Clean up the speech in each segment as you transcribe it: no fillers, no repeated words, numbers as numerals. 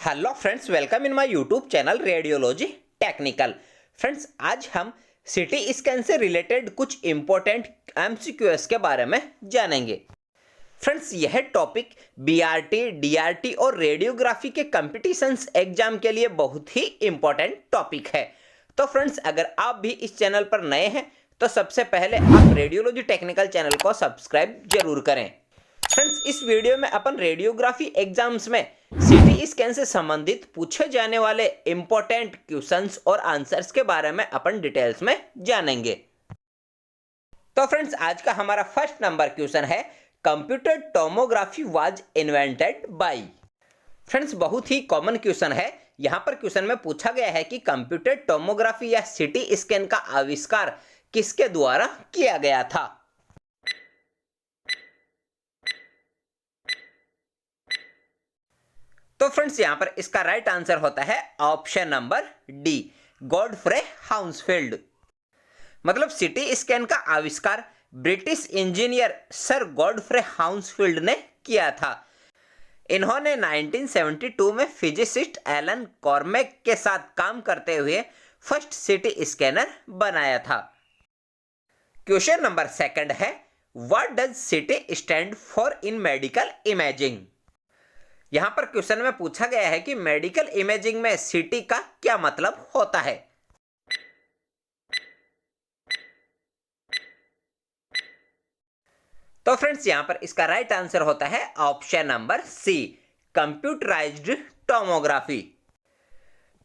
Hello friends, welcome in my YouTube channel radiology technical. Friends, आज हम CT scan से related कुछ important एमसीक्यूएस के बारे में जानेंगे। फ्रेंड्स, यह टॉपिक बीआरटी, डीआरटी और रेडियोग्राफी के कंपटीशंस एग्जाम के लिए बहुत ही इंपॉर्टेंट टॉपिक है। तो फ्रेंड्स, अगर आप भी इस चैनल पर नए हैं तो सबसे पहले आप रेडियोलॉजी टेक्निकल चैनल को सब्सक्राइब जरूर करें। फ्रेंड्स, इस वीडियो में अपन रेडियोग्राफी एग्जाम्स में सीटी स्कैन से संबंधित पूछे जाने वाले इंपॉर्टेंट क्वेश्चंस और आंसर्स के बारे में अपन डिटेल्स में जानेंगे। तो फ्रेंड्स, आज का हमारा फर्स्ट नंबर क्वेश्चन है, computer tomography was invented by. Friends, बहुत ही कॉमन क्वेश्चन है। यहां पर क्वेश्चन में पूछा गया है कि कंप्यूटर टोमोग्राफी या सीटी स्कैन का आविष्कार किसके द्वारा किया गया था। तो फ्रेंड्स, यहां पर इसका राइट आंसर होता है ऑप्शन नंबर डी, गॉडफ्रे हाउंसफील्ड। मतलब सीटी स्कैन का आविष्कार ब्रिटिश इंजीनियर सर गॉडफ्रे हाउंसफील्ड ने किया था। इन्होंने 1972 में फिजिसिस्ट एलन कॉर्मेक के साथ काम करते हुए फर्स्ट सीटी स्कैनर बनाया था। क्वेश्चन नंबर सेकंड है, व्हाट डज सीटी stand for in medical imaging. यहां पर क्वेश्चन में पूछा गया है कि मेडिकल इमेजिंग में सीटी का क्या मतलब होता है। तो फ्रेंड्स, यहां पर इसका राइट आंसर होता है option number C, computerised tomography.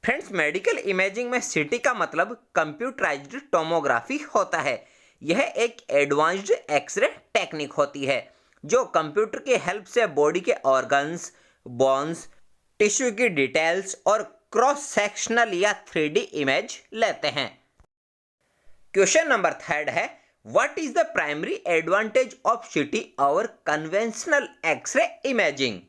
Friends, medical imaging में सीटी का मतलब कंप्यूटराइज्ड टोमोग्राफी होता है। यह एक एडवांस्ड एक्सरे टेक्निक होती है जो कंप्यूटर की हेल्प से बॉडी के ऑर्गन्स, बोन्स, टिश्यू की डिटेल्स और क्रॉस सेक्शनल या 3D इमेज लेते हैं। क्वेश्चन नंबर थर्ड है, what is the primary advantage of सीटी ओवर कन्वेंशनल एक्सरे इमेजिंग।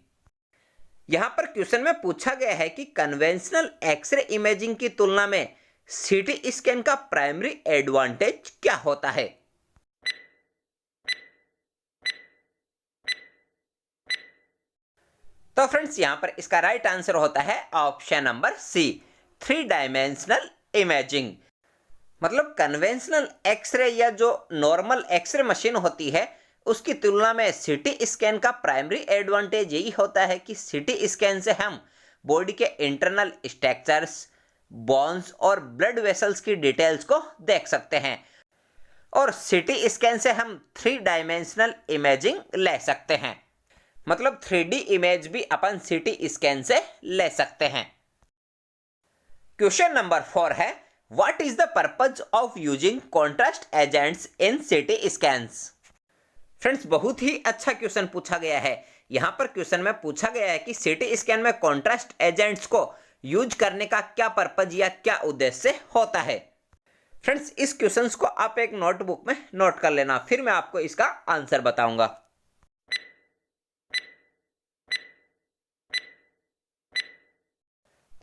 यहां पर क्वेश्चन में पूछा गया है कि कन्वेंशनल एक्सरे इमेजिंग की तुलना में सीटी स्कैन का प्राइमरी एडवांटेज क्या होता है। तो फ्रेंड्स, यहां पर इसका राइट आंसर होता है option number C, 3 dimensional imaging. मतलब कन्वेंशनल एक्सरे या जो नॉर्मल एक्सरे मशीन होती है उसकी तुलना में सीटी स्कैन का प्राइमरी एडवांटेज यही होता है कि सीटी स्कैन से हम बॉडी के इंटरनल स्ट्रक्चर्स, बोन्स और ब्लड वेसल्स की डिटेल्स को देख सकते हैं और सीटी स्कैन से हम 3 डायमेंशनल इमेजिंग ले सकते हैं। मतलब 3D इमेज भी अपन सीटी स्कैन से ले सकते हैं। क्वेश्चन नंबर 4 है, what is the purpose of using contrast agents in CT scans. Friends, बहुत ही अच्छा क्वेश्चन पूछा गया है। यहां पर क्वेश्चन में पूछा गया है कि सीटी स्कैन में कॉन्ट्रास्ट एजेंट्स को यूज करने का क्या पर्पज या क्या उद्देश्य होता है। फ्रेंड्स, इस क्वेश्चन को आप एक नोटबुक में नोट कर लेना, फिर मैं आपको इसका आंसर बताऊंगा।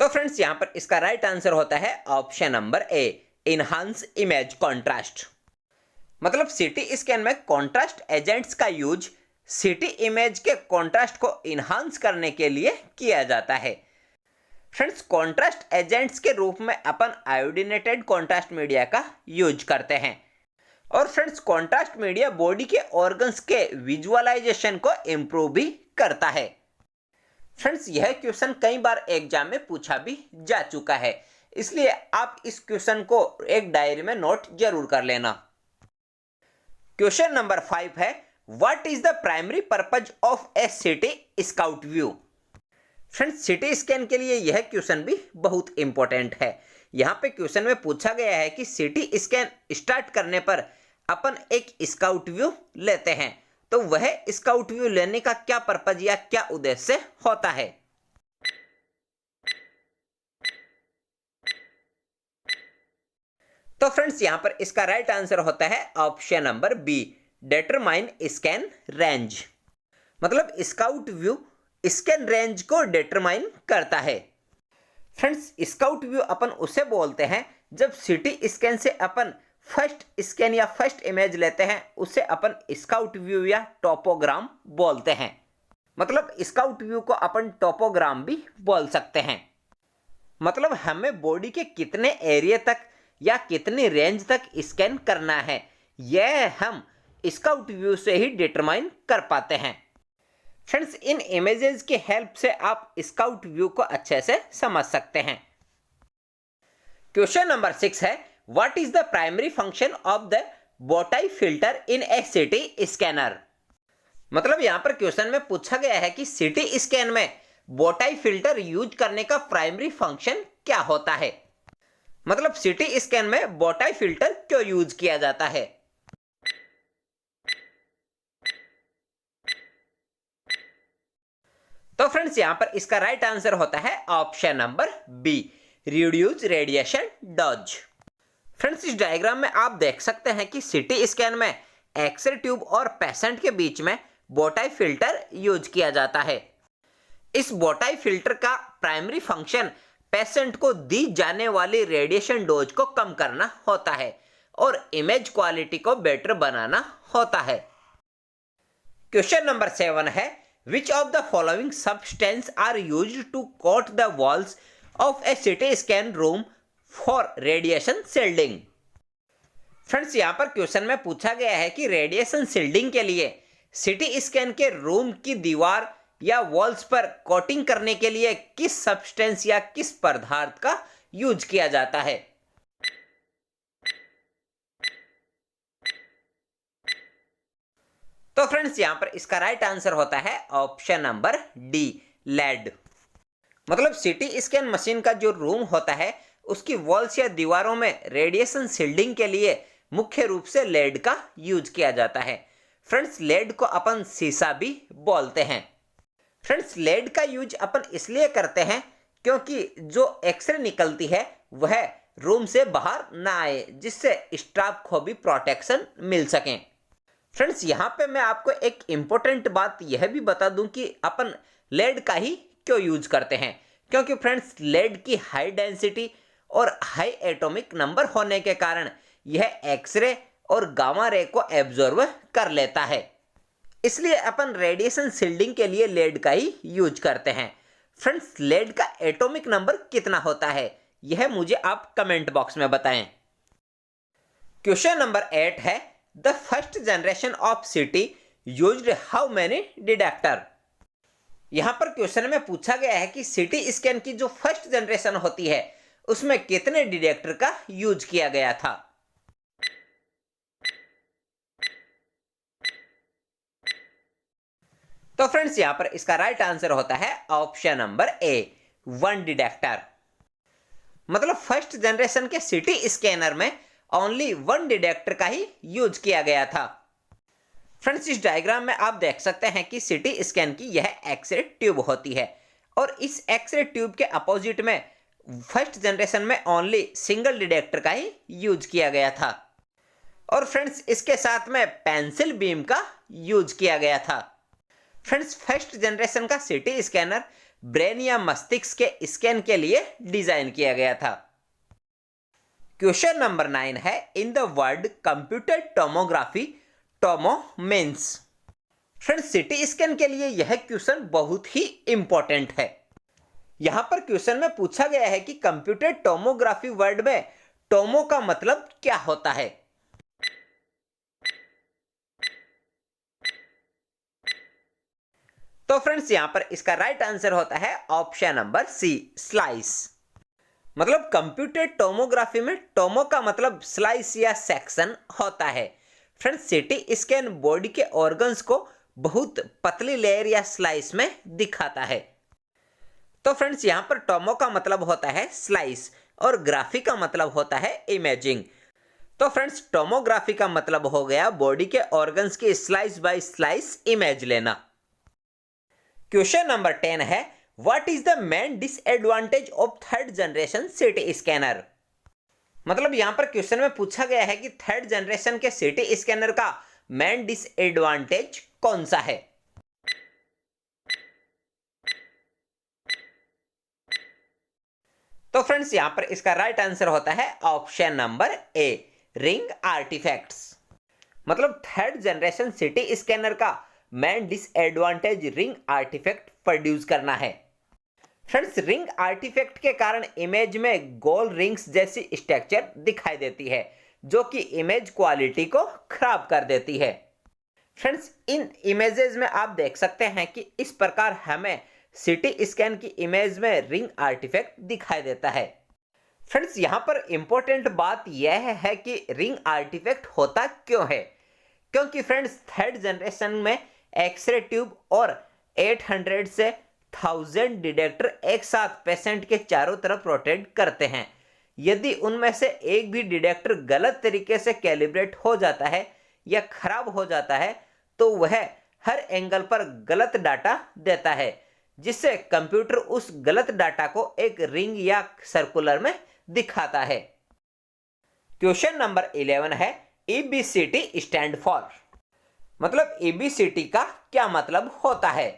तो फ्रेंड्स, यहां पर इसका राइट आंसर होता है ऑप्शन नंबर ए, इनहांस इमेज कॉन्ट्रास्ट। मतलब सीटी स्कैन में कॉन्ट्रास्ट एजेंट्स का यूज सीटी इमेज के कॉन्ट्रास्ट को इनहांस करने के लिए किया जाता है। फ्रेंड्स, कॉन्ट्रास्ट एजेंट्स के रूप में अपन आयोडीनेटेड कॉन्ट्रास्ट मीडिया का यूज करते हैं और फ्रेंड्स, कॉन्ट्रास्ट मीडिया बॉडी के ऑर्गन्स के विजुअलाइजेशन को इंप्रूव भी करता है। फ्रेंड्स, यह क्वेश्चन कई बार एग्जाम में पूछा भी जा चुका है, इसलिए आप इस क्वेश्चन को एक डायरी में नोट जरूर कर लेना। क्वेश्चन नंबर 5 है, what is the primary purpose of a CT scout view. Friends, CT scan के लिए यह क्वेश्चन भी बहुत इंपॉर्टेंट है। यहां पे क्वेश्चन में पूछा गया है कि सीटी स्कैन स्टार्ट करने पर अपन एक स्काउट व्यू लेते हैं, तो वह स्काउट व्यू लेने का क्या पर्पज या क्या उद्देश्य होता है। तो फ्रेंड्स, यहां पर इसका राइट आंसर होता है option number B, determine scan range. मतलब स्काउट व्यू स्कैन रेंज को डिटरमाइन करता है। फ्रेंड्स, स्काउट व्यू अपन उसे बोलते हैं जब सीटी स्कैन से अपन फर्स्ट स्कैन या फर्स्ट इमेज लेते हैं, उसे अपन स्काउट व्यू या टोपोग्राम बोलते हैं। मतलब स्काउट व्यू को अपन टोपोग्राम भी बोल सकते हैं। मतलब हमें बॉडी के कितने एरिया तक या कितनी रेंज तक स्कैन करना है, यह हम स्काउट व्यू से ही डिटरमाइन कर पाते हैं। फ्रेंड्स, इन इमेजेस की हेल्प से आप स्काउट व्यू को अच्छे से समझ सकते हैं। क्वेश्चन नंबर 6 है, what is the primary function of the bowtie filter in A city scanner. मतलब यहां पर क्वेश्चन में पूछा गया है कि सिटी स्कैन में बोटाई फिल्टर यूज करने का प्राइमरी फंक्शन क्या होता है। मतलब सिटी स्कैन में बोटाई फिल्टर क्यों यूज किया जाता है। तो फ्रेंड्स, यहां पर इसका राइट आंसर होता है option number B, reduce radiation dose. Friends, इस डायग्राम में आप देख सकते हैं कि सिटी स्कैन में एक्सरे ट्यूब और पेशेंट के बीच में बोटाई फिल्टर यूज किया जाता है। इस बोटाई फिल्टर का प्राइमरी फंक्शन पेशेंट को दी जाने वाली रेडिएशन डोज को कम करना होता है और इमेज क्वालिटी को बेटर बनाना होता है। क्वेश्चन नंबर 7 है, which of the following substance are used to coat the walls of a CT scan room for radiation shielding। Friends, यहां पर क्वेश्चन में पूछा गया है कि रेडिएशन शील्डिंग के लिए सिटी स्कैन के रूम की दीवार या वॉल्स पर कोटिंग करने के लिए किस सब्सटेंस या किस पदार्थ का यूज किया जाता है। तो फ्रेंड्स, यहां पर इसका राइट आंसर होता है ऑप्शन नंबर डी, लेड। मतलब सिटी स्कैन मशीन का जो रूम होता है उसकी वॉल्स या दीवारों में रेडिएशन शील्डिंग के लिए मुख्य रूप से लेड का यूज किया जाता है। फ्रेंड्स, लेड को अपन सीसा भी बोलते हैं। फ्रेंड्स, लेड का यूज अपन इसलिए करते हैं क्योंकि जो एक्सरे निकलती है वह रूम से बाहर ना आए, जिससे स्टाफ को भी प्रोटेक्शन मिल सके। फ्रेंड्स, यहाँ पे मैं आपको एक इम्पोर्टेंट बात यह भी बता दूं कि अपन लेड का ही क्यों यूज करते हैं, क्योंकि फ्रेंड्स लेड की हाई डेंसिटी और हाई एटॉमिक नंबर होने के कारण यह एक्सरे और गामा रे को एब्जॉर्ब कर लेता है। इसलिए अपन रेडिएशन शील्डिंग के लिए लेड का ही यूज करते हैं। फ्रेंड्स, लेड का एटॉमिक नंबर कितना होता है यह मुझे आप कमेंट बॉक्स में बताएं। क्वेश्चन नंबर 8 है, the first generation of city used how many detector. यहां पर क्वेश्चन में पूछा गया है कि सिटी स्कैन की जो फर्स्ट जनरेशन होती है उसमें कितने डिटेक्टर का यूज किया गया था। तो फ्रेंड्स, यहां पर इसका राइट आंसर होता है ऑप्शन नंबर ए, 1 डिटेक्टर। मतलब फर्स्ट जनरेशन के सिटी स्कैनर में ओनली 1 डिटेक्टर का ही यूज किया गया था। फ्रेंड्स, इस डायग्राम में आप देख सकते हैं कि सिटी स्कैन की यह एक्सरे ट्यूब होती है और इस एक्सरे ट्यूब के अपोजिट में फर्स्ट जनरेशन में ओनली सिंगल डिटेक्टर का ही यूज किया गया था। और फ्रेंड्स, इसके साथ में पेंसिल बीम का यूज किया गया था। फ्रेंड्स, फर्स्ट जनरेशन का सिटी स्कैनर ब्रेन या मस्तिष्क के स्कैन के लिए डिजाइन किया गया था। क्वेश्चन नंबर 9 है, in the word computer tomography Tomo means. Friends, CT scan के लिए यह क्वेश्चन बहुत ही इंपॉर्टेंट है। यहां पर क्वेश्चन में पूछा गया है कि कंप्यूटर टोमोग्राफी वर्ड में टोमो का मतलब क्या होता है। तो फ्रेंड्स, यहां पर इसका राइट आंसर होता है ऑप्शन नंबर सी, स्लाइस। मतलब कंप्यूटर टोमोग्राफी में टोमो का मतलब स्लाइस या सेक्शन होता है। फ्रेंड्स, सिटी स्कैन बॉडी के ऑर्गन्स को बहुत पतली लेयर या स्लाइस में दिखाता है। तो फ्रेंड्स, यहां पर टोमो का मतलब होता है स्लाइस और ग्राफी का मतलब होता है इमेजिंग। तो फ्रेंड्स, टोमोग्राफी का मतलब हो गया बॉडी के ऑर्गन्स की स्लाइस बाय स्लाइस इमेज लेना। क्वेश्चन नंबर 10 है, what is the main disadvantage of third generation CT scanner. मतलब यहां पर क्वेश्चन में पूछा गया है कि थर्ड जनरेशन के सिटी स्कैनर का मेन डिसएडवांटेज कौन सा है। तो फ्रेंड्स, यहां पर इसका राइट आंसर होता है option number A, ring artifacts. मतलब थर्ड जनरेशन सिटी स्कैनर का main disadvantage ring artifact produce करना है। फ्रेंड्स, रिंग आर्टिफैक्ट के कारण इमेज में गोल रिंग्स जैसी स्ट्रक्चर दिखाई देती है जो कि इमेज क्वालिटी को खराब कर देती है। फ्रेंड्स, इन इमेजेस में आप देख सकते हैं कि इस प्रकार हमें सीटी स्कैन की इमेज में रिंग आर्टिफैक्ट दिखाई देता है। फ्रेंड्स, यहाँ पर इंपॉर्टेंट बात यह है कि रिंग आर्टिफैक्ट होता क्यों है, क्योंकि फ्रेंड्स थर्ड जनरेशन में एक्सरे ट्यूब और 800 से 1000 डिटेक्टर एक साथ पेशेंट के चारों तरफ रोटेट करते हैं। यदि उनमें से एक भी डिटेक्टर गलत तरीके से कैलिब्रेट हो जाता है या खराब हो जाता है तो वह हर एंगल पर गलत डाटा देता है, जिससे कंप्यूटर उस गलत डाटा को एक रिंग या सर्कुलर में दिखाता है। क्वेश्चन नंबर 11 है EBCT स्टैंड फॉर। मतलब EBCT का क्या मतलब होता है?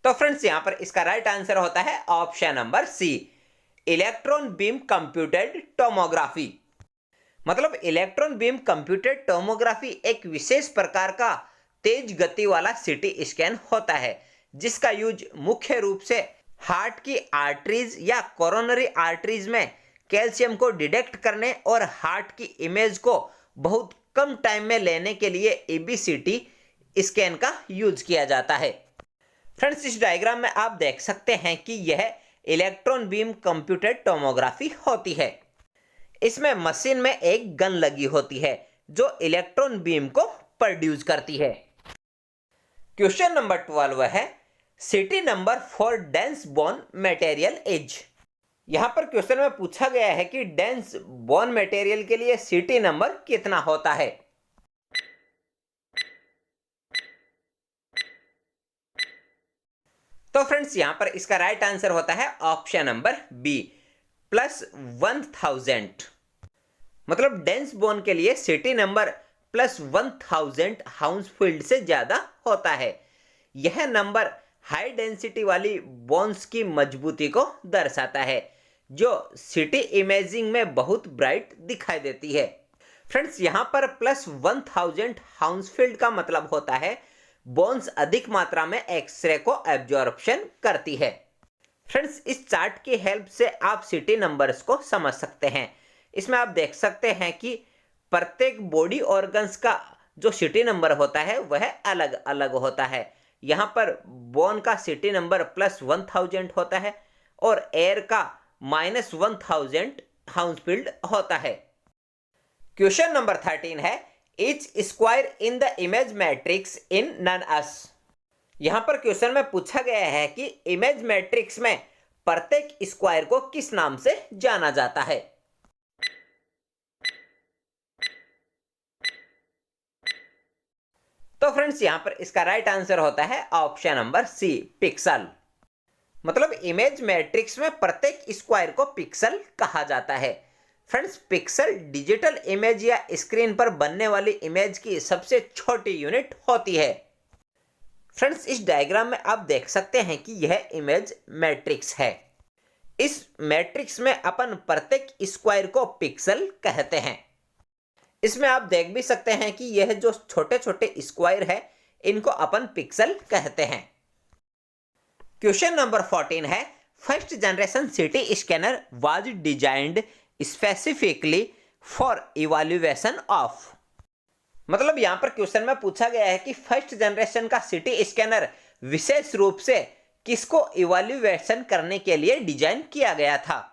तो फ्रेंड्स, यहां पर इसका राइट आंसर होता है option number C, electron beam computed tomography. मतलब इलेक्ट्रॉन बीम कंप्यूटेड टोमोग्राफी एक विशेष प्रकार का तेज गति वाला सीटी स्कैन होता है जिसका यूज मुख्य रूप से हार्ट की आर्टरीज या कोरोनरी आर्टरीज में कैल्शियम को डिटेक्ट करने और हार्ट की इमेज को बहुत कम टाइम में लेने के लिए EBCT स्कैन का यूज किया जाता है। फ्रेंड्स, इस डायग्राम में आप देख सकते हैं कि यह इलेक्ट्रॉन बीम कंप्यूटेड टोमोग्राफी होती है। इसमें मशीन में एक गन लगी होती है जो इलेक्ट्रॉन बीम को प्रोड्यूस करती है। क्वेश्चन नंबर 12 है city number for dense bone material is. यहां पर क्वेश्चन में पूछा गया है कि डेंस बोन मटेरियल के लिए सिटी नंबर कितना होता है। तो फ्रेंड्स, यहां पर इसका राइट आंसर होता है ऑप्शन नंबर बी, +1000। मतलब डेंस बोन के लिए सिटी नंबर +1000 हाउंसफील्ड से ज्यादा होता है। यह नंबर हाई डेंसिटी वाली बोन्स की मजबूती को दर्शाता है जो सिटी इमेजिंग में बहुत ब्राइट दिखाई देती है। फ्रेंड्स, यहां पर +1000 हाउंसफील्ड का मतलब होता है बोन्स अधिक मात्रा में एक्सरे को एब्जॉर्प्शन करती है। फ्रेंड्स, इस चार्ट की हेल्प से आप सिटी नंबर्स को समझ सकते हैं। इसमें आप देख सकते हैं कि प्रत्येक बॉडी ऑर्गन्स का जो सिटी नंबर होता है वह अलग अलग होता है। यहाँ पर बोन का सिटी नंबर +1000 होता है और एयर का -1000 हाउंसफील्ड होता है। क्वेश्चन नंबर 13 है each square in the image matrix in nun us. यहां पर क्वेश्चन में पूछा गया है कि इमेज मैट्रिक्स में प्रत्येक स्क्वायर को किस नाम से जाना जाता है। तो फ्रेंड्स, यहां पर इसका राइट आंसर होता है ऑप्शन नंबर सी, पिक्सल। मतलब इमेज मैट्रिक्स में प्रत्येक स्क्वायर को पिक्सल कहा जाता है। फ्रेंड्स, पिक्सल डिजिटल इमेज या स्क्रीन पर बनने वाली इमेज की सबसे छोटी यूनिट होती है। फ्रेंड्स, इस डायग्राम में आप देख सकते हैं कि यह इमेज मैट्रिक्स है। इस मैट्रिक्स में अपन प्रत्येक स्क्वायर को पिक्सल कहते हैं। इसमें आप देख भी सकते हैं कि यह जो छोटे छोटे स्क्वायर है इनको अपन पिक्सल कहते हैं। क्वेश्चन नंबर 14 है first generation CT scanner was designed specifically for evaluation of. मतलब यहां पर क्वेश्चन में पूछा गया है कि फर्स्ट जनरेशन का सिटी स्कैनर विशेष रूप से किसको इवैल्यूएशन करने के लिए डिजाइन किया गया था।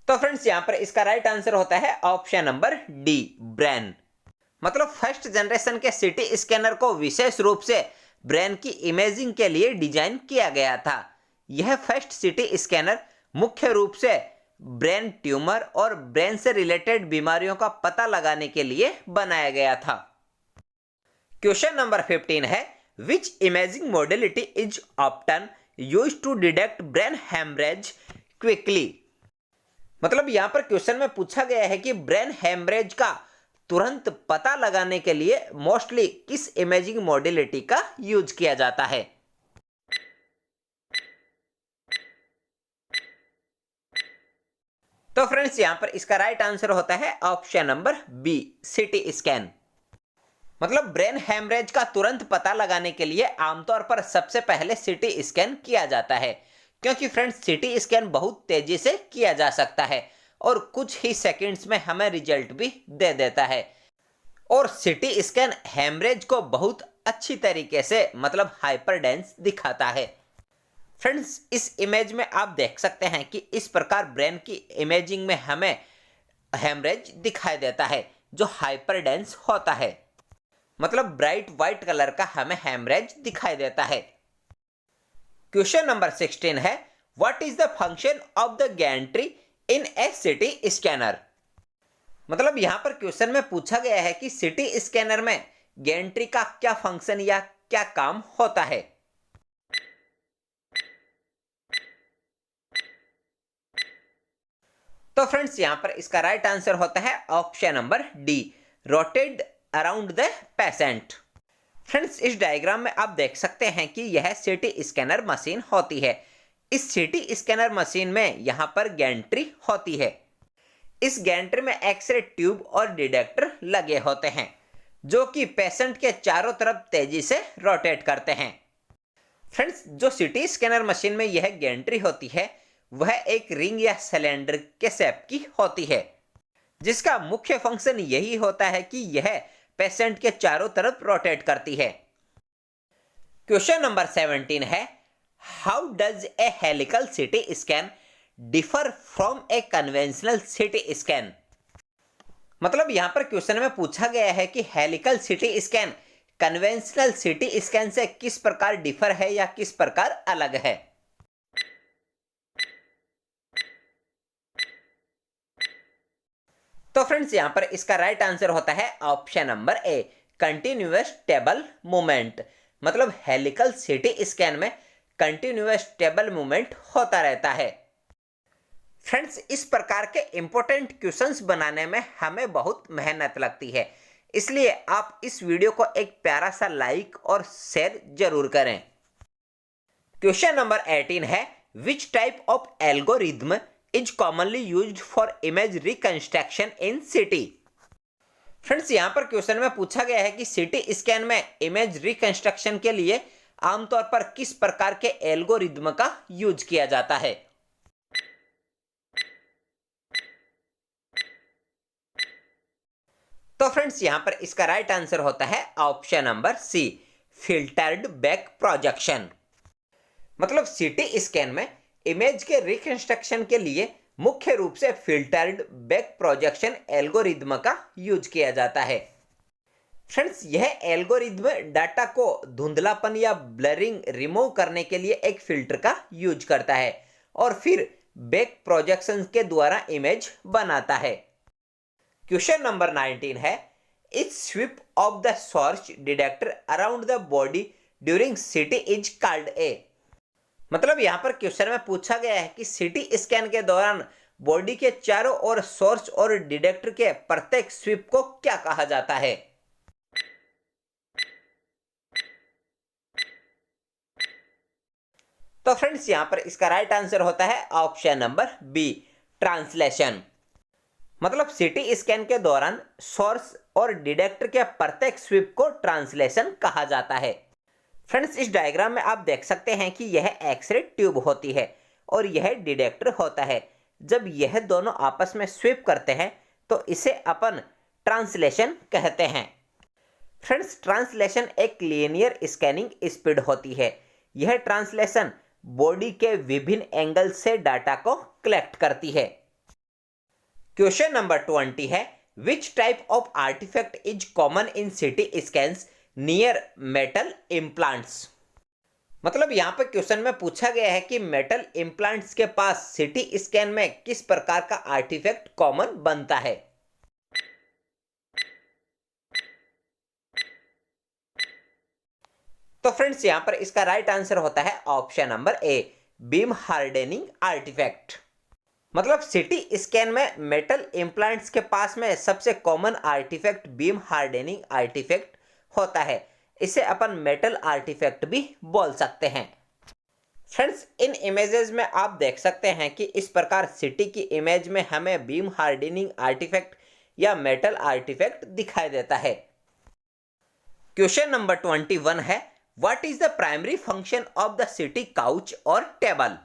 तो फ्रेंड्स, यहां पर इसका राइट आंसर होता है ऑप्शन नंबर डी, ब्रेन। मतलब फर्स्ट जनरेशन के सिटी स्कैनर को विशेष रूप से ब्रेन की इमेजिंग के लिए डिजाइन किया गया था। यह फर्स्ट सिटी स्कैनर मुख्य रूप से ब्रेन ट्यूमर और ब्रेन से रिलेटेड बीमारियों का पता लगाने के लिए बनाया गया था। क्वेश्चन नंबर 15 है which imaging modality is often used to detect brain haemorrhage quickly. मतलब यहां पर क्वेश्चन में पूछा गया है कि ब्रेन हेमरेज का तुरंत पता लगाने के लिए मोस्टली किस इमेजिंग मॉडलिटी का यूज किया जाता है। तो फ्रेंड्स यहाँ पर इसका राइट आंसर होता है option number B, CT scan. मतलब ब्रेन हेमरेज का तुरंत पता लगाने के लिए आमतौर पर सबसे पहले सीटी स्कैन किया जाता है, क्योंकि फ्रेंड्स सीटी स्कैन बहुत तेजी से किया जा सकता है और कुछ ही सेकंड्स में हमें रिजल्ट भी दे देता है। और सीटी स्कैन हेमरेज को बहुत अच्छी तरीके से मतलब हाइपरडेंस दिखाता है। फ्रेंड्स इस इमेज में आप देख सकते हैं कि इस प्रकार ब्रेन की इमेजिंग में हमें हेमरेज दिखाई देता है जो हाइपरडेंस होता है, मतलब ब्राइट व्हाइट कलर का हमें हेमरेज दिखाई देता है। क्वेश्चन नंबर 16 है, what is the function of the Gentry इन ए सीटी स्कैनर। मतलब यहां पर क्वेश्चन में पूछा गया है कि सीटी स्कैनर में गैंट्री का क्या फंक्शन या क्या काम होता है। तो फ्रेंड्स यहां पर इसका राइट आंसर होता है option number D, rotate around the patient. Friends इस डायग्राम में आप देख सकते हैं कि यह सीटी स्कैनर मशीन होती है। इस सीटी स्कैनर मशीन में यहां पर गैंट्री होती है। इस गैंट्री में एक्सरे ट्यूब और डिटेक्टर लगे होते हैं जो कि पेशेंट के चारों तरफ तेजी से रोटेट करते हैं। फ्रेंड्स जो सीटी स्कैनर मशीन में यह गैंट्री होती है वह एक रिंग या सिलेंडर के शेप की होती है, जिसका मुख्य फंक्शन यही होता है कि यह पेशेंट के चारों तरफ रोटेट करती है। क्वेश्चन नंबर 17 है, how does a helical CT scan differ from a conventional सीटी स्कैन। मतलब यहां पर क्वेश्चन में पूछा गया है कि helical CT scan conventional CT scan से किस प्रकार डिफर है या किस प्रकार अलग है। तो फ्रेंड्स यहां पर इसका राइट आंसर होता है ऑप्शन नंबर ए, कंटिन्यूअस स्टेबल मूवमेंट। मतलब हेलिकल सीटी स्कैन में कंटिन्यूअस स्टेबल मूवमेंट होता रहता है। फ्रेंड्स इस प्रकार के इंपॉर्टेंट क्वेश्चंस बनाने में हमें बहुत मेहनत लगती है, इसलिए आप इस वीडियो को एक प्यारा सा लाइक और शेयर जरूर करें। क्वेश्चन नंबर 18 है, which type of algorithm is commonly used for image reconstruction in CT. Friends यहां पर क्वेश्चन में पूछा गया है कि सीटी स्कैन में इमेज रिकंस्ट्रक्शन के लिए आमतौर पर किस प्रकार के एल्गोरिथम का यूज किया जाता है। तो फ्रेंड्स यहां पर इसका राइट आंसर होता है option number C, filtered back projection. मतलब सीटी स्कैन में इमेज के रिकंस्ट्रक्शन के लिए मुख्य रूप से फिल्टर्ड बैक प्रोजेक्शन एल्गोरिथम का यूज किया जाता है। फ्रेंड्स यह एल्गोरिथम डाटा को धुंधलापन या ब्लरिंग रिमूव करने के लिए एक फिल्टर का यूज करता है और फिर बैक प्रोजेक्शन के द्वारा इमेज बनाता है। क्वेश्चन नंबर 19 है, is sweep of the source detector around the body during CT is called a. मतलब यहां पर क्वेश्चन में पूछा गया है कि सीटी स्कैन के दौरान बॉडी के चारों ओर सोर्स और डिटेक्टर के प्रत्येक स्वीप को क्या कहा जाता है। तो फ्रेंड्स यहां पर इसका राइट आंसर होता है ऑप्शन नंबर बी, ट्रांसलेशन। मतलब सीटी स्कैन के दौरान सोर्स और डिटेक्टर के प्रत्येक स्वीप को ट्रांसलेशन कहा जाता है। फ्रेंड्स इस डायग्राम में आप देख सकते हैं कि यह एक्सरे ट्यूब होती है और यह डिटेक्टर होता है। जब यह दोनों आपस में स्वीप करते हैं तो इसे अपन ट्रांसलेशन कहते हैं। फ्रेंड्स ट्रांसलेशन एक लीनियर स्कैनिंग स्पीड होती है। यह ट्रांसलेशन बॉडी के विभिन्न एंगल से डाटा को कलेक्ट करती है। क्वेश्चन नंबर 20 है, which type of artifact is common in CT scans near metal implants. मतलब यहां पर क्वेश्चन में पूछा गया है कि मेटल इम्प्लांट्स के पास सीटी स्कैन में किस प्रकार का आर्टिफैक्ट कॉमन बनता है। तो फ्रेंड्स यहां पर इसका राइट आंसर होता है option number A, beam hardening artifact. मतलब सीटी स्कैन में मेटल इम्प्लांट्स के पास में सबसे common artifact beam hardening artifact होता है। इसे अपन मेटल आर्टिफैक्ट भी बोल सकते हैं। फ्रेंड्स, इन इमेजेस में आप देख सकते हैं कि इस प्रकार सिटी की इमेज में हमें बीम हार्डनिंग आर्टिफैक्ट या मेटल आर्टिफैक्ट दिखाई देता है। क्वेश्चन नंबर 21 है, what is the primary function of the city couch और टेबल।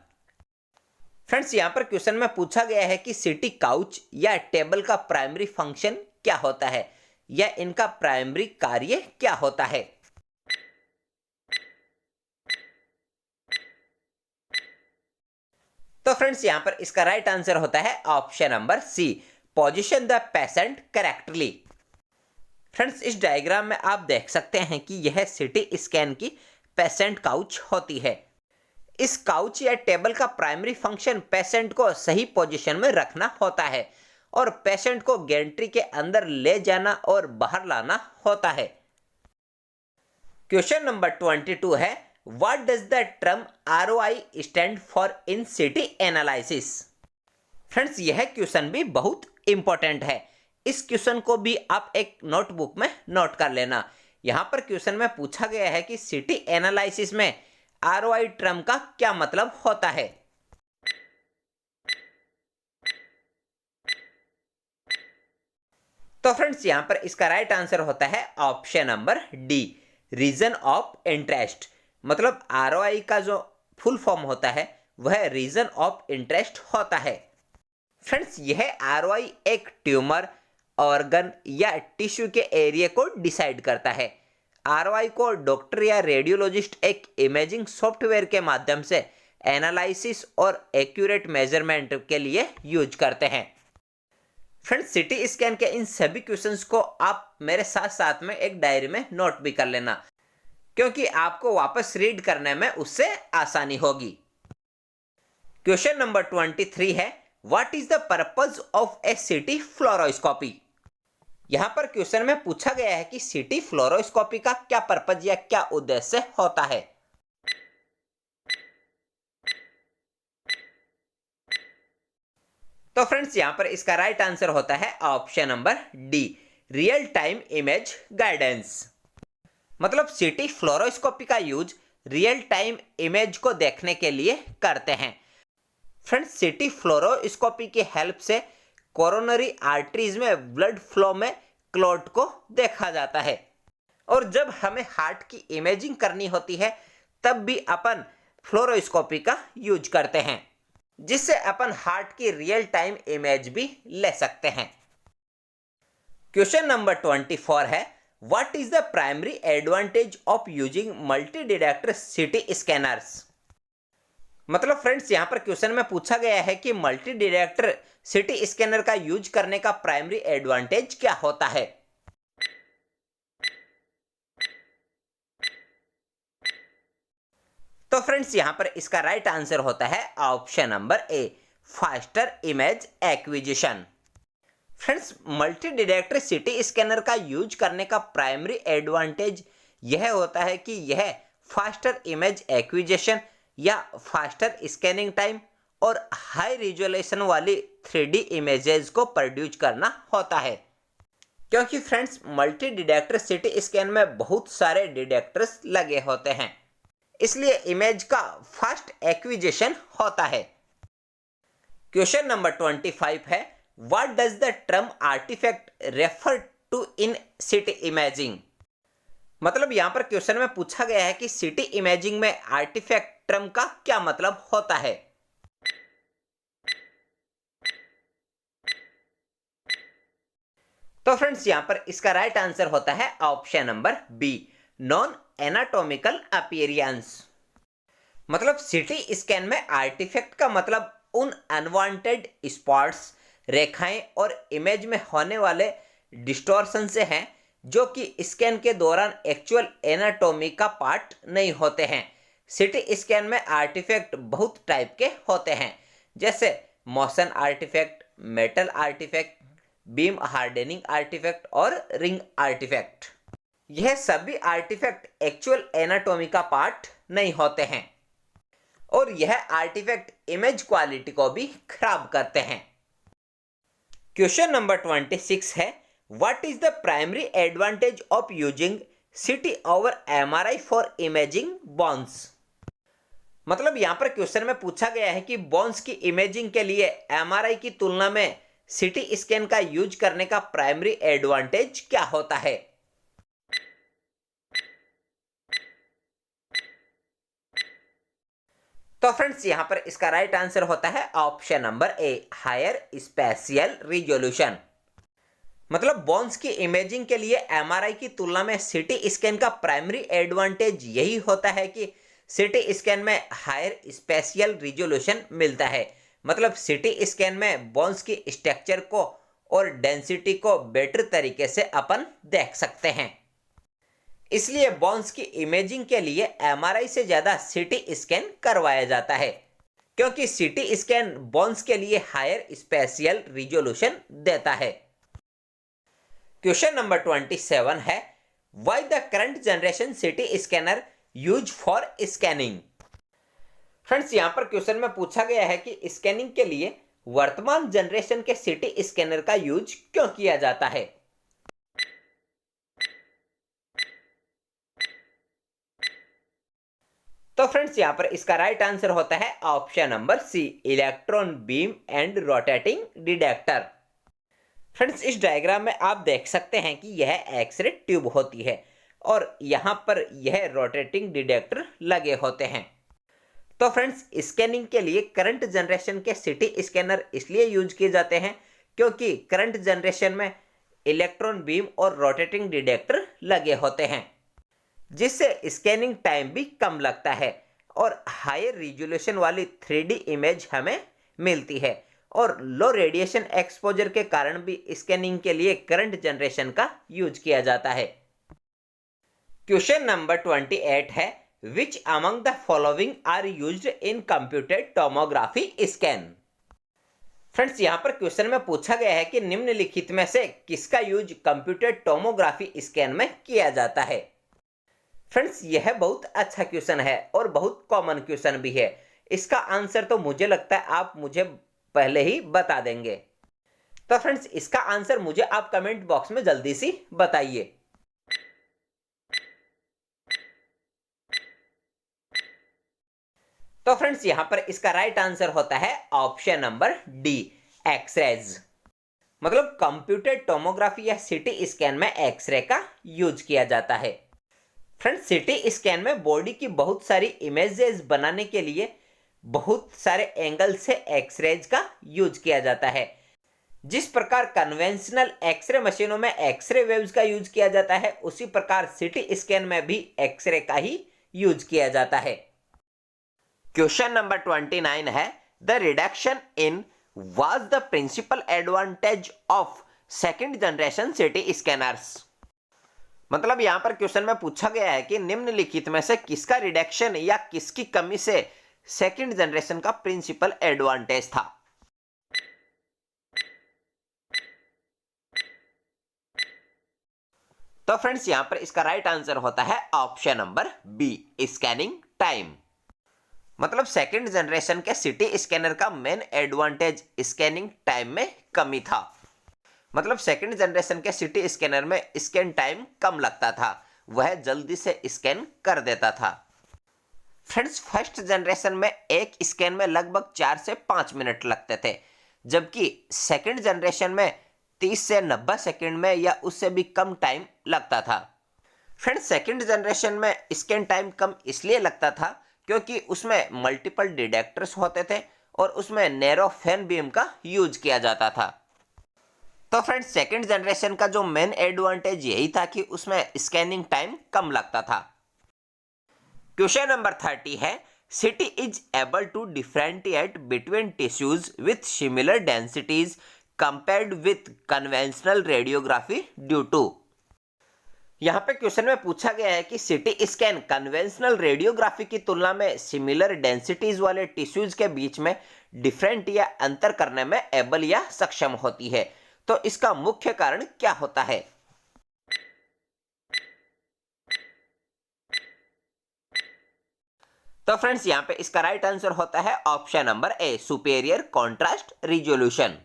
फ्रेंड्स, यहाँ पर क्वेश्चन में पूछा गया है कि सिटी काउच या टेबल का प्राइमरी फंक्शन क्या होता है या इनका प्राइमरी कार्य क्या होता है। तो फ्रेंड्स, यहाँ पर इसका राइट आंसर होता है option number C, position the patient correctly. Friends, इस डायग्राम में आप देख सकते हैं कि यह सिटी स्कैन की पेशेंट काउच होती है। इस काउच या टेबल का प्राइमरी फंक्शन पेशेंट को सही पोजीशन में रखना होता है और पेशेंट को गैंट्री के अंदर ले जाना और बाहर लाना होता है। क्वेश्चन नंबर 22 है, what does the term ROI stand for in city analysis. Friends, यह क्वेश्चन भी बहुत इंपॉर्टेंट है। इस क्वेश्चन को भी आप एक नोटबुक में नोट कर लेना। यहां पर क्वेश्चन में पूछा गया है कि सिटी एनालिसिस में ROI टर्म का क्या मतलब होता है। तो फ्रेंड्स, यहां पर इसका राइट आंसर होता है option number D, region of interest. मतलब ROI का जो फुल फॉर्म होता है वह रीजन ऑफ इंटरेस्ट होता है। फ्रेंड्स, यह ROI एक ट्यूमर, ऑर्गन या टिश्यू के एरिया को डिसाइड करता है। ROI को डॉक्टर या रेडियोलॉजिस्ट एक इमेजिंग सॉफ्टवेयर के माध्यम से एनालिसिस और एक्यूरेट मेजरमेंट के लिए यूज करते हैं। फ्रेंड्स, सिटी स्कैन के इन सभी क्वेश्चंस को आप मेरे साथ साथ में एक डायरी में नोट भी कर लेना, क्योंकि आपको वापस रीड करने में उससे आसानी होगी। क्वेश्चन नंबर 23 है, what is the purpose of A city fluoroscopy. यहां पर क्वेश्चन में पूछा गया है कि सिटी फ्लोरोस्कोपी का क्या पर्पज या क्या उद्देश्य होता है। तो फ्रेंड्स, यहां पर इसका राइट आंसर होता है option number D, real time image guidance. मतलब सिटी फ्लोरोस्कोपी का यूज रियल टाइम इमेज को देखने के लिए करते हैं। फ्रेंड्स, सिटी फ्लोरोस्कोपी की हेल्प से कोरोनरी आर्टरीज में ब्लड फ्लो में क्लॉट को देखा जाता है। और जब हमें हार्ट की इमेजिंग करनी होती है तब भी अपन फ्लोरोस्कोपी का यूज करते हैं, जिससे अपन हार्ट की रियल टाइम इमेज भी ले सकते हैं। क्वेश्चन नंबर 24 है, what is the primary advantage of using multi detector city scanners. मतलब फ्रेंड्स, यहां पर क्वेश्चन में पूछा गया है कि मल्टी डिटेक्टर सिटी स्कैनर का यूज करने का प्राइमरी एडवांटेज क्या होता है। तो फ्रेंड्स, यहां पर इसका राइट आंसर होता है ऑप्शन नंबर ए, faster image acquisition. Friends, multi detector city scanner का यूज करने का प्राइमरी एडवांटेज यह होता है कि यह फास्टर इमेज एक्विजिशन या फास्टर स्कैनिंग टाइम और हाई रिजोल्यूशन वाली 3D इमेजेस को प्रोड्यूस करना होता है। क्योंकि friends, multi detector city scan में बहुत सारे डिटेक्टर्स लगे होते हैं, इसलिए इमेज का फास्ट एक्विजिशन होता है। क्वेश्चन नंबर 25 है, what does the term artifact refer to in CT imaging. मतलब यहां पर क्वेश्चन में पूछा गया है कि सिटी इमेजिंग में आर्टिफैक्ट टर्म का क्या मतलब होता है। तो फ्रेंड्स, यहां पर इसका राइट आंसर होता है option number B, non anatomical appearance. मतलब सिटी स्कैन में आर्टिफैक्ट का मतलब उन अनवांटेड स्पॉट्स, रेखाएं और इमेज में होने वाले डिस्टॉर्शन से हैं जो कि स्कैन के दौरान एक्चुअल एनाटॉमी का पार्ट नहीं होते हैं। सिटी स्कैन में आर्टिफैक्ट बहुत टाइप के होते हैं, जैसे motion artifact, metal artifact, beam hardening artifact और रिंग आर्टिफैक्ट। यह सभी आर्टिफैक्ट एक्चुअल एनाटॉमी का पार्ट नहीं होते हैं और यह आर्टिफैक्ट इमेज क्वालिटी को भी खराब करते हैं। क्वेश्चन नंबर 26 है, what is the primary advantage of using city over MRI for imaging bones. मतलब यहाँ पर क्वेश्चन में पूछा गया है कि बोन्स की इमेजिंग के लिए एमआरआई की तुलना में सीटी स्कैन का यूज करने का प्राइमरी एडवांटेज क्या होता है। तो फ्रेंड्स यहाँ पर इसका राइट आंसर होता है option number A, higher spatial resolution. मतलब बोन्स की इमेजिंग के लिए एमआरआई की तुलना में सीटी स्कैन का प्राइमरी एडवांटेज यही होता है कि सीटी स्कैन में हायर स्पेशियल रिजोल्यूशन मिलता है। मतलब सीटी स्कैन में बोन्स की स्ट्रक्चर को और डेंसिटी को बेटर तरीके से अपन देख सकते हैं। इसलिए बोन्स की इमेजिंग के लिए एमआरआई से ज्यादा सीटी स्कैन करवाया जाता है, क्योंकि सीटी स्कैन बोन्स के लिए हायर स्पेशियल रिजोल्यूशन देता है। क्वेश्चन नंबर 27 है, why the current generation CT scanner use for scanning. Friends यहाँ पर क्वेश्चन में पूछा गया है कि स्कैनिंग के लिए वर्तमान जनरेशन के सीटी स्कैनर का यूज क्यों किया जाता है। तो फ्रेंड्स यहाँ पर इसका राइट आंसर होता है option number C, electron beam and rotating detector. Friends इस डायग्राम में आप देख सकते हैं कि यह एक्सरे ट्यूब होती है और यहाँ पर यह रोटेटिंग डिटेक्टर लगे होते हैं। तो फ्रेंड्स स्कैनिंग के लिए करंट जनरेशन के सीटी स्कैनर इसलिए यूज किए जाते हैं क्योंकि करंट जनरेशन में इलेक्ट्रॉन बीम और रोटेटिंग डिटेक्टर लगे होते हैं, जिससे स्कैनिंग टाइम भी कम लगता है और हायर रिजोल्यूशन वाली 3D इमेज हमें मिलती है। और लो रेडिएशन एक्सपोजर के कारण भी स्कैनिंग के लिए करंट जनरेशन का यूज किया जाता है। क्वेश्चन नंबर 28 है, which among the following are used in computed tomography scan. Friends यहाँ पर क्वेश्चन में पूछा गया है कि निम्नलिखित में से किसका यूज कंप्यूटेड टोमोग्राफी स्कैन में किया जाता है। फ्रेंड्स यह बहुत अच्छा क्वेश्चन है और बहुत कॉमन क्वेश्चन भी है। इसका आंसर तो मुझे लगता है आप मुझे पहले ही बता देंगे। तो फ्रेंड्स इसका आंसर मुझे आप कमेंट बॉक्स में जल्दी से बताइए। तो फ्रेंड्स यहां पर इसका राइट आंसर होता है ऑप्शन नंबर डी, एक्सरेज। मतलब कंप्यूटेड टोमोग्राफी या सीटी स्कैन में एक्सरे का यूज किया जाता है। फ्रेंड्स सीटी स्कैन में बॉडी की बहुत सारी इमेजेस बनाने के लिए बहुत सारे एंगल से एक्सरेज का यूज किया जाता है। जिस प्रकार कन्वेंशनल एक्सरे मशीनों में एक्सरे वेव्स का यूज किया जाता है, उसी प्रकार सीटी स्कैन में भी एक्सरे का ही यूज किया जाता है। क्वेश्चन नंबर 29 है, the reduction in was the principal advantage of second generation CT scanners. मतलब यहां पर क्वेश्चन में पूछा गया है कि निम्नलिखित में से किसका रिडक्शन या किसकी कमी से सेकंड जनरेशन का प्रिंसिपल एडवांटेज था। तो फ्रेंड्स यहां पर इसका राइट आंसर होता है option number B, scanning time. मतलब सेकंड जनरेशन के सीटी स्कैनर का मेन एडवांटेज स्कैनिंग टाइम में कमी था। मतलब सेकंड जनरेशन के सीटी स्कैनर में स्कैन टाइम कम लगता था, वह जल्दी से स्कैन कर देता था। फ्रेंड्स फर्स्ट जनरेशन में एक स्कैन में लगभग 4 से 5 मिनट लगते थे, जबकि सेकंड जनरेशन में 30 से 90 सेकंड में या उससे भी कम टाइम लगता था। फ्रेंड्स सेकंड जनरेशन में स्कैन टाइम कम इसलिए लगता था क्योंकि उसमें मल्टीपल डिटेक्टर्स होते थे और उसमें नैरो फैन बीम का यूज किया जाता था। तो फ्रेंड्स सेकंड जनरेशन का जो मेन एडवांटेज यही था कि उसमें स्कैनिंग टाइम कम लगता था। क्वेश्चन नंबर 30 है, CT is able to differentiate between tissues with similar densities compared with conventional radiography due to. यहाँ पे क्वेश्चन में पूछा गया है कि सीटी स्कैन कन्वेंशनल रेडियोग्राफी की तुलना में सिमिलर डेंसिटीज वाले टिश्यूज के बीच में डिफरेंट या अंतर करने में एबल या सक्षम होती है। तो इसका मुख्य कारण क्या होता है। तो फ्रेंड्स यहाँ पे इसका राइट आंसर होता है ऑप्शन नंबर ए, सुपेरियर कॉन्ट्रास्ट रिजोल्यूशन।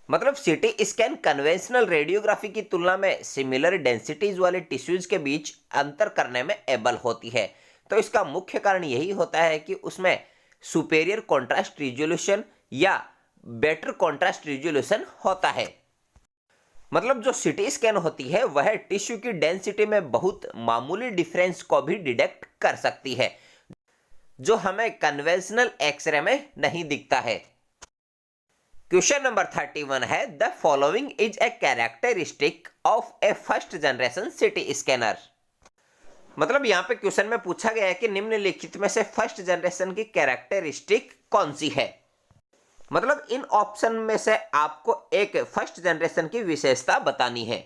मतलब सीटी स्कैन कन्वेंशनल रेडियोग्राफी की तुलना में सिमिलर डेंसिटीज वाले टिश्यूज के बीच अंतर करने में एबल होती है, तो इसका मुख्य कारण यही होता है कि उसमें सुपेरियर कॉन्ट्रास्ट रिजोल्यूशन या बेटर कॉन्ट्रास्ट रिजोल्यूशन होता है। मतलब जो सीटी स्कैन होती है वह टिश्यू की डेंसिटी में बहुत मामूली डिफरेंस को भी डिटेक्ट कर सकती है, जो हमें कन्वेंशनल एक्सरे में नहीं दिखता है। क्वेश्चन नंबर 31 है, the following is a characteristic of A first generation CT scanner. मतलब यहाँ पे क्वेश्चन में पूछा गया है कि निम्नलिखित में से फर्स्ट जनरेशन की कैरेक्टरिस्टिक कौन सी है। मतलब इन ऑप्शन में से आपको एक फर्स्ट जनरेशन की विशेषता बतानी है।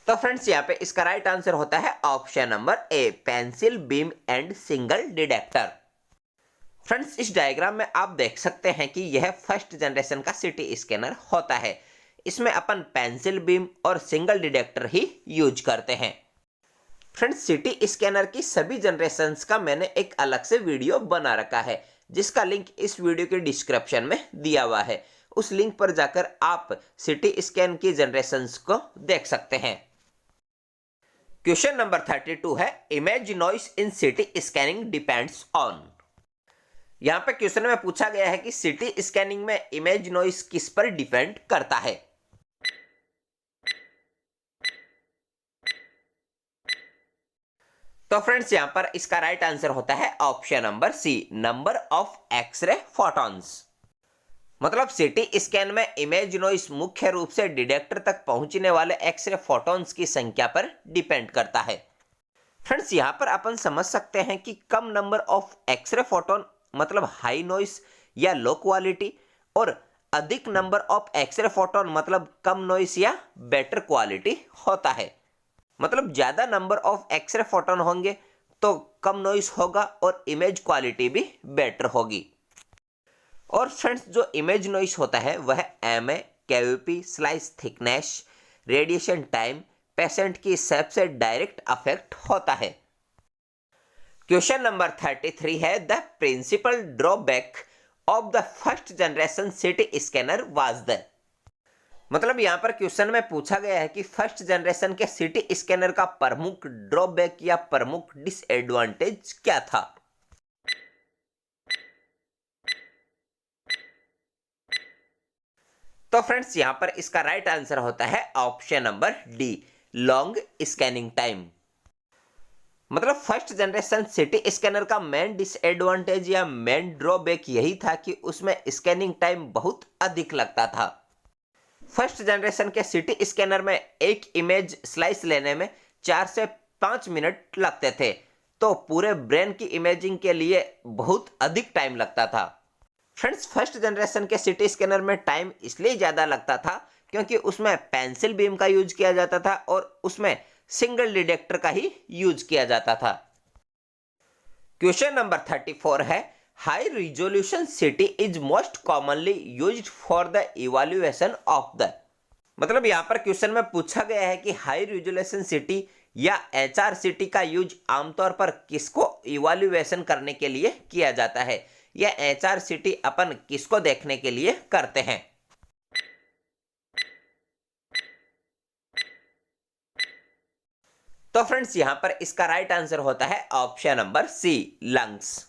तो फ्रेंड्स यहाँ पे इसका राइट आंसर होता है option number A, pencil beam and single detector. Friends इस डायग्राम में आप देख सकते हैं कि यह फर्स्ट जनरेशन का सीटी स्कैनर होता है। इसमें अपन पेंसिल बीम और सिंगल डिटेक्टर ही यूज करते हैं। फ्रेंड्स सीटी स्कैनर की सभी जनरेशन्स का मैंने एक अलग से वीडियो बना रखा है, जिसका लिंक इस वीडियो के डिस्क्रिप्शन में दिया हुआ है। उस लिंक पर जाकर आप सीटी स्कैन की जनरेशन्स को देख सकते हैं। क्वेश्चन नंबर 32 है, image noise in CT scanning depends on. यहां पे क्वेश्चन में पूछा गया है कि सीटी स्कैनिंग में इमेज नॉइस किस पर डिपेंड करता है। तो फ्रेंड्स यहां पर इसका राइट आंसर होता है option number C, number of X ray photons. मतलब सीटी स्कैन में इमेज नॉइस मुख्य रूप से डिटेक्टर तक पहुंचने वाले एक्सरे फोटॉन्स की संख्या पर डिपेंड करता है। फ्रेंड्स यहां पर अपन समझ सकते हैं कि कम नंबर ऑफ एक्सरे फोटोन मतलब हाई नॉइस या लो क्वालिटी, और अधिक नंबर ऑफ एक्सरे फोटोन मतलब कम नॉइस या बेटर क्वालिटी होता है। मतलब ज्यादा नंबर ऑफ एक्सरे फोटोन होंगे तो कम नॉइस होगा और इमेज क्वालिटी भी बेटर होगी। और फ्रेंड्स जो इमेज नॉइस होता है वह mA, kVp, slice thickness, radiation time, patient की शेप से डायरेक्ट अफेक्ट होता है। क्वेश्चन नंबर 33 है, the principal drawback of the first generation CT scanner was the. मतलब यहां पर क्वेश्चन में पूछा गया है कि फर्स्ट जनरेशन के सीटी स्कैनर का प्रमुख ड्रॉबैक या प्रमुख डिसएडवांटेज क्या था। तो फ्रेंड्स यहां पर इसका राइट आंसर होता है option number D, long scanning time. मतलब फर्स्ट जनरेशन सीटी स्कैनर का मेन डिसएडवांटेज या मेन ड्रॉबैक यही था कि उसमें स्कैनिंग टाइम बहुत अधिक लगता था। फर्स्ट जनरेशन के सीटी स्कैनर में एक इमेज स्लाइस लेने में 4 से 5 मिनट लगते थे, तो पूरे ब्रेन की इमेजिंग के लिए बहुत अधिक टाइम लगता था। फ्रेंड्स फर्स्ट जनरेशन के सीटी स्कैनर में टाइम इसलिए ज़्यादा लगता था क्योंकि उसमें पेंसिल बीम का यूज किया जाता था और उसमें सिंगल डिटेक्टर का ही यूज किया जाता था। क्वेश्चन नंबर 34 है, हाई रिजोल्यूशन सीटी is most commonly used for the evaluation of the. मतलब यहाँ पर क्वेश्चन में पूछा गया है कि हाई रिजोल्यूशन सीटी या एचआरसीटी का यूज आमतौर पर किसको इवैल्यूएशन करने के लिए किया जाता है, या एचआरसीटी अपन किसको देखने के लिए करते हैं। तो फ्रेंड्स यहां पर इसका राइट आंसर होता है ऑप्शन नंबर सी, लंग्स।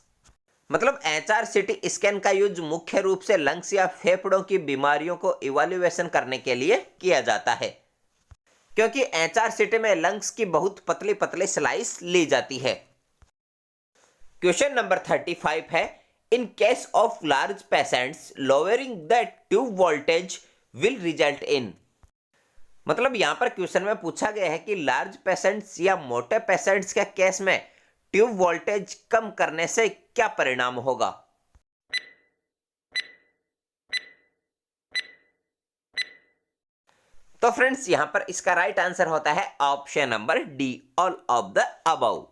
मतलब एचआरसीटी स्कैन का यूज मुख्य रूप से लंग्स या फेफड़ों की बीमारियों को इवैल्यूएशन करने के लिए किया जाता है, क्योंकि एचआरसीटी में लंग्स की बहुत पतली पतली स्लाइस ली जाती है। क्वेश्चन नंबर 35 है, in case of large patients lowering the tube voltage will result in. मतलब यहां पर क्वेश्चन में पूछा गया है कि लार्ज पेशेंट्स या मोटे पेशेंट्स के केस में ट्यूब वोल्टेज कम करने से क्या परिणाम होगा। तो फ्रेंड्स यहां पर इसका राइट आंसर होता है option number D, all of the above.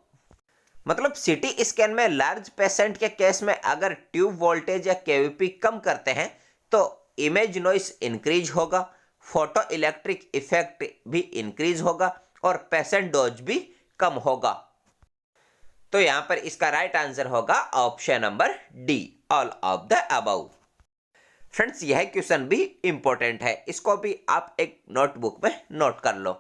मतलब सीटी स्कैन में लार्ज पेशेंट के केस में अगर ट्यूब वोल्टेज या केवीपी कम करते हैं तो इमेज नॉइस इंक्रीज होगा, फोटो इलेक्ट्रिक इफेक्ट भी इंक्रीज होगा और पेशेंट डोज भी कम होगा। तो यहां पर इसका राइट आंसर होगा option number D, all of the above. Friends यह क्वेश्चन भी इंपॉर्टेंट है, इसको भी आप एक नोटबुक में नोट कर लो।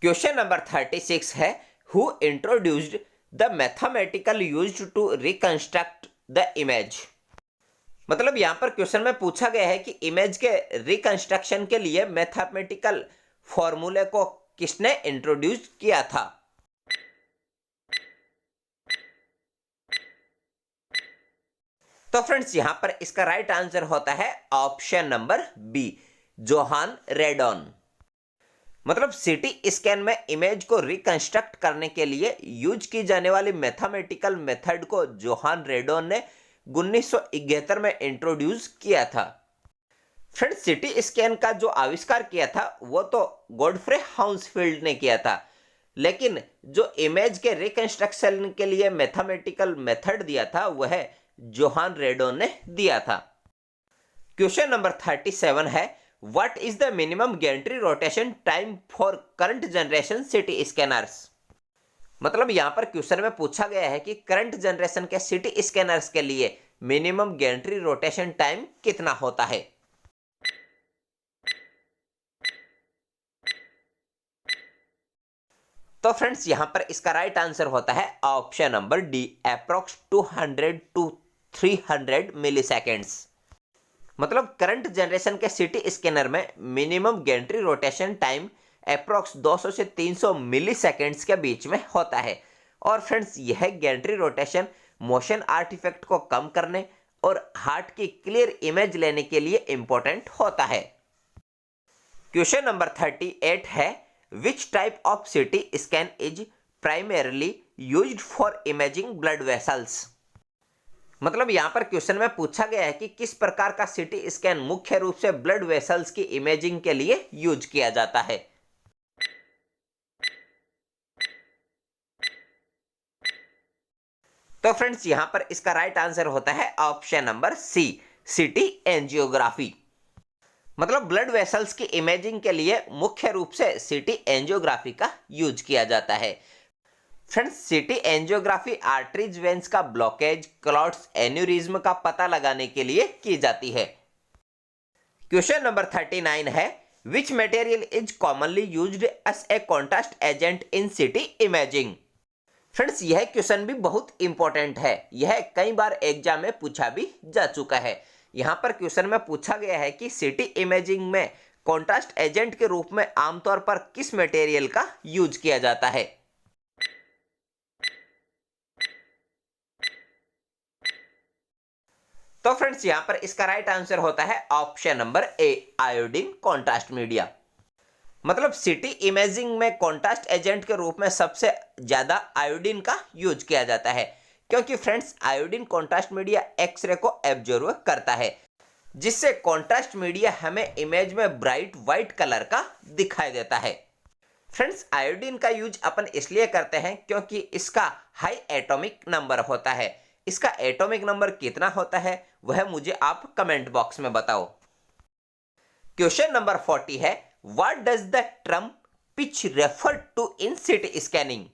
क्वेश्चन नंबर 36 है, who introduced the mathematical used to reconstruct the image. मतलब यहां पर क्वेश्चन में पूछा गया है कि इमेज के रिकंस्ट्रक्शन के लिए मैथमेटिकल फॉर्मूले को किसने इंट्रोड्यूस किया था। तो फ्रेंड्स यहां पर इसका राइट आंसर होता है option number B, Johann Radon. मतलब सीटी स्कैन में इमेज को रिकंस्ट्रक्ट करने के लिए यूज की जाने वाली मैथमेटिकल मेथड को जोहान रेडॉन ने 1971 में इंट्रोड्यूस किया था। फ्रेंड्स सीटी स्कैन का जो आविष्कार किया था वो तो गॉडफ्रे हाउंसफील्ड ने किया था, लेकिन जो इमेज के रिकंस्ट्रक्शन के लिए मैथमेटिकल मेथड दिया था वह जोहान रेडॉन ने दिया था। क्वेश्चन नंबर 37 है, what is the minimum gantry rotation time for current generation CT scanners. मतलब यहां पर क्वेश्चन में पूछा गया है कि करंट जनरेशन के सीटी स्कैनर्स के लिए मिनिमम गैंट्री रोटेशन टाइम कितना होता है। तो फ्रेंड्स यहां पर इसका राइट आंसर होता है option number D, approx 200 to 300 milliseconds. मतलब करंट जनरेशन के सीटी स्कैनर में minimum gantry rotation time approx 200 से 300 मिली सेकेंड्स के बीच में होता है। और फ्रेंड्स यह गैंट्री रोटेशन मोशन आर्टिफैक्ट को कम करने और हार्ट की क्लियर इमेज लेने के लिए इंपॉर्टेंट होता है। क्वेश्चन नंबर 38 है, which type of CT scan is primarily used for imaging blood vessels. मतलब यहां पर क्वेश्चन में पूछा गया है कि किस प्रकार का सीटी स्कैन मुख्य रूप से ब्लड वेसल्स की इमेजिंग के लिए यूज किया जाता है। तो फ्रेंड्स यहां पर इसका राइट आंसर होता है ऑप्शन नंबर सी, सीटी एंजियोग्राफी। मतलब ब्लड वेसल्स की इमेजिंग के लिए मुख्य रूप से सीटी एंजियोग्राफी का यूज किया जाता है। Friends CT angiography arteries veins का ब्लॉकेज, क्लॉट्स, एन्यूरिज्म का पता लगाने के लिए की जाती है। क्वेश्चन नंबर 39 है, which material is commonly used as a contrast agent in CT imaging. Friends यह क्वेश्चन भी बहुत इंपॉर्टेंट है, यह कई बार एग्जाम में पूछा भी जा चुका है। यहां पर क्वेश्चन में पूछा गया है कि सीटी इमेजिंग में कॉन्ट्रास्ट एजेंट के रूप में आमतौर पर किस मटेरियल का यूज किया जाता है। तो फ्रेंड्स यहां पर इसका राइट आंसर होता है ऑप्शन नंबर ए, आयोडीन कॉन्ट्रास्ट मीडिया। मतलब सीटी इमेजिंग में कॉन्ट्रास्ट एजेंट के रूप में सबसे ज्यादा आयोडीन का यूज किया जाता है, क्योंकि friends iodine contrast media X ray को एब्जॉर्ब करता है, जिससे कॉन्ट्रास्ट मीडिया हमें इमेज में ब्राइट व्हाइट कलर का दिखाई देता है। फ्रेंड्स आयोडीन का यूज अपन इसलिए करते हैं क्योंकि इसका हाई एटॉमिक नंबर होता है। इसका एटॉमिक नंबर कितना होता है वह मुझे आप कमेंट बॉक्स में बताओ। क्वेश्चन नंबर 40 है, what does the term pitch refer to in CT scanning.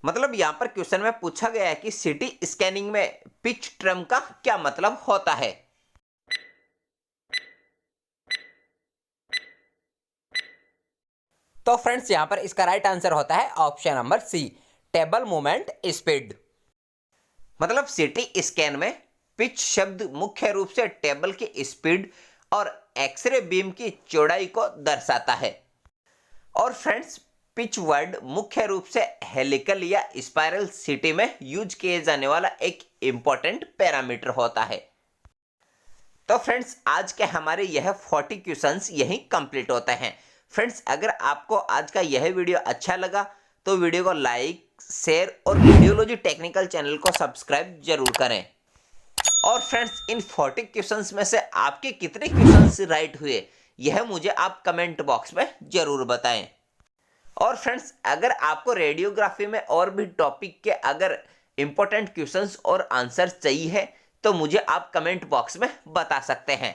मतलब यहां पर क्वेश्चन में पूछा गया है कि सीटी स्कैनिंग में पिच टर्म का क्या मतलब होता है। तो फ्रेंड्स यहां पर इसका राइट आंसर होता है option number C, table movement speed. मतलब सीटी स्कैन में पिच शब्द मुख्य रूप से टेबल की स्पीड और एक्सरे बीम की चौड़ाई को दर्शाता है। और फ्रेंड्स पिच वर्ड मुख्य रूप से हेलिकल या स्पाइरल सीटी में यूज किए जाने वाला एक इंपॉर्टेंट पैरामीटर होता है। तो फ्रेंड्स आज के हमारे यह 40 क्वेश्चंस यहीं कंप्लीट होते हैं। फ्रेंड्स अगर आपको आज का यह वीडियो अच्छा लगा तो वीडियो को लाइक, शेयर और वीडियोलॉजी टेक्निकल चैनल को सब्सक्राइब जरूर करें। और फ्रेंड्स इन 40 क्वेश्चंस में से आपके कितने क्वेश्चंस राइट हुए यह मुझे आप कमेंट बॉक्स में जरूर बताएं। और फ्रेंड्स अगर आपको रेडियोग्राफी में और भी टॉपिक के अगर इंपॉर्टेंट क्वेश्चंस और आंसर चाहिए है तो मुझे आप कमेंट बॉक्स में बता सकते हैं।